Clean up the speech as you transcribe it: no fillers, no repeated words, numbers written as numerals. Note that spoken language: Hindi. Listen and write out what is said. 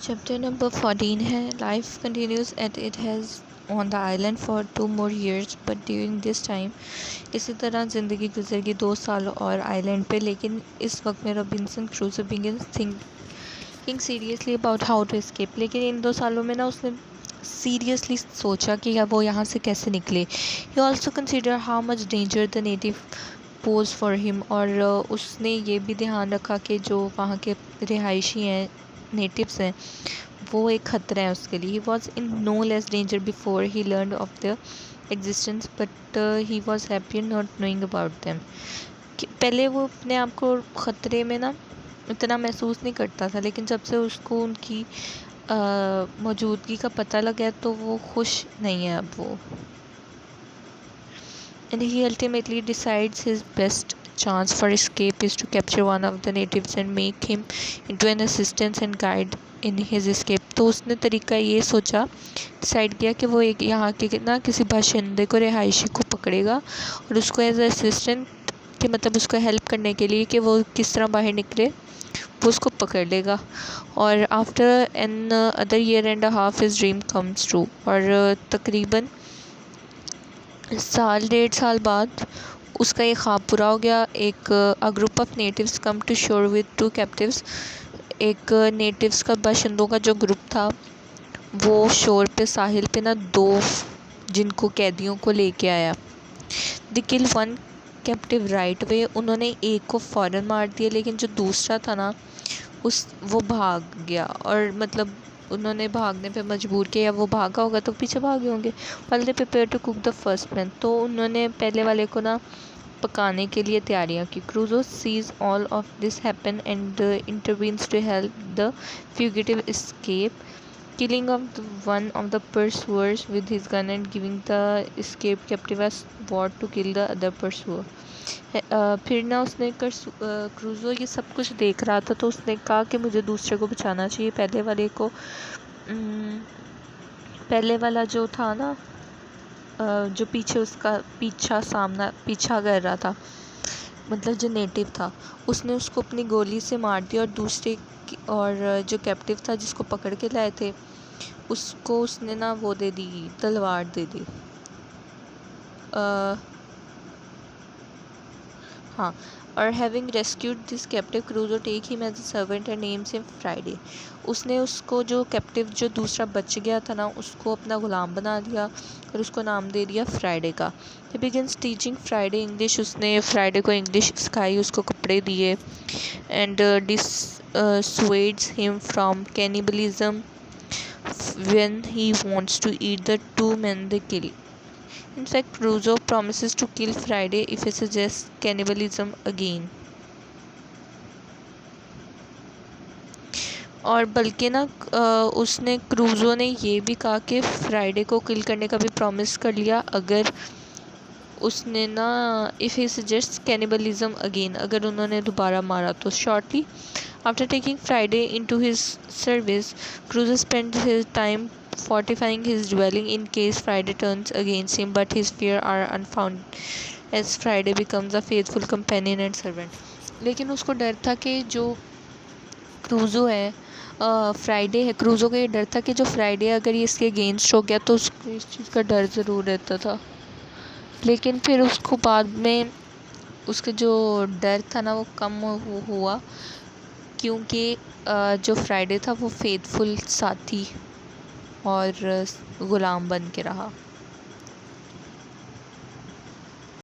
चैप्टर नंबर 14 है life continues at it has on the island for 2 more years but during this time. इसी तरह ज़िंदगी गुजर गई 2 साल और आइलैंड पे, लेकिन इस वक्त में Robinson Crusoe begins thinking seriously about how to escape. लेकिन इन 2 सालों में ना उसने सीरियसली सोचा कि वो यहाँ से कैसे निकले। He also consider how much danger the native pose for him, और उसने ये भी ध्यान रखा कि जो वहाँ के रिहायशी हैं, नेटिव्स हैं, वो एक ख़तरा है उसके लिए। He was in no less danger before he learn of the existence, but he was happy not knowing about them. पहले वो अपने आप को ख़तरे में ना इतना महसूस नहीं करता था, लेकिन जब से उसको उनकी मौजूदगी का पता लगा तो वो खुश नहीं है अब वो। And he ultimately decides his best chance for escape is to capture one of the natives and make him into an assistant and guide in his escape। तो उसने तरीका ये सोचा, डिसाइड किया कि वो एक यहाँ के ना किसी बाशिंदे को, रिहायशी को पकड़ेगा और उसको एज असिस्टेंट कि मतलब उसको हेल्प करने के लिए कि वो किस तरह बाहर निकले, वो उसको पकड़ लेगा। और after another year and half his dream comes true. और तकरीबन 1.5 साल बाद उसका ये ख्वाब पूरा हो गया। एक group of natives come to shore with 2 captives. एक नेटिव्स का, बाशिंदों का जो ग्रुप था, वो शोर पे, साहिल पे ना 2 जिनको कैदियों को लेके आया। दे किल 1 कैप्टिव राइट वे। उन्होंने एक को फ़ौरन मार दिया, लेकिन जो दूसरा था ना वो भाग गया। और मतलब उन्होंने भागने पे मजबूर किया, या वो भागा होगा तो पीछे भागे होंगे। वाले prepare to cook the first man, तो उन्होंने पहले वाले को ना पकाने के लिए तैयारियां की। Crusoe sees all of this happen and intervenes to help the fugitive escape, killing of one of the pursuers with his gun and giving the escaped captive a sword to kill the other pursuer। फिर ना उसने क्रूजो ये सब कुछ देख रहा था, तो उसने कहा कि मुझे दूसरे को बचाना चाहिए। पहले वाले को पहले वाला जो था ना, जो पीछे उसका पीछा कर रहा था, मतलब जो नेटिव था, उसने उसको अपनी गोली से मार दिया। और दूसरे और जो कैप्टिव था जिसको पकड़ के लाए थे, उसको उसने ना वो दे दी, तलवार दे दी। हाँ, और having rescued this captive Crusoe take him as a servant and names him Friday. उसने उसको, जो कैप्टिव जो दूसरा बच गया था ना, उसको अपना गुलाम बना दिया और उसको नाम दे दिया फ्राइडे का। ही बिगिंस टीचिंग फ्राइडे इंग्लिश। उसने फ्राइडे को इंग्लिश सिखाई, उसको कपड़े दिए। And dissuades him from cannibalism when he wants to eat the 2 men they kill। In fact, Crusoe promises to kill Friday if he suggests cannibalism again। और बल्कि ना उसने, क्रूजो ने ये भी कहा कि फ्राइडे को किल करने का भी प्रॉमिस कर लिया अगर उसने ना, if he suggest cannibalism again, अगर उन्होंने दोबारा मारा तो। Shortly after taking Friday into his service, क्रूजो spend his time fortifying his dwelling in case Friday turns against him, but his fear are unfounded as Friday becomes a faithful companion and servant। लेकिन उसको डर था कि जो क्रूजो है, फ्राइडे है, क्रूजो को ये डर था कि जो फ्राइडे अगर ये इसके अगेंस्ट हो गया तो उसको इस चीज़ का डर ज़रूर रहता था। लेकिन फिर उसको बाद में उसका जो डर था ना वो कम हुआ, क्योंकि जो फ्राइडे था वो फेथफुल साथी और गुलाम बन के रहा।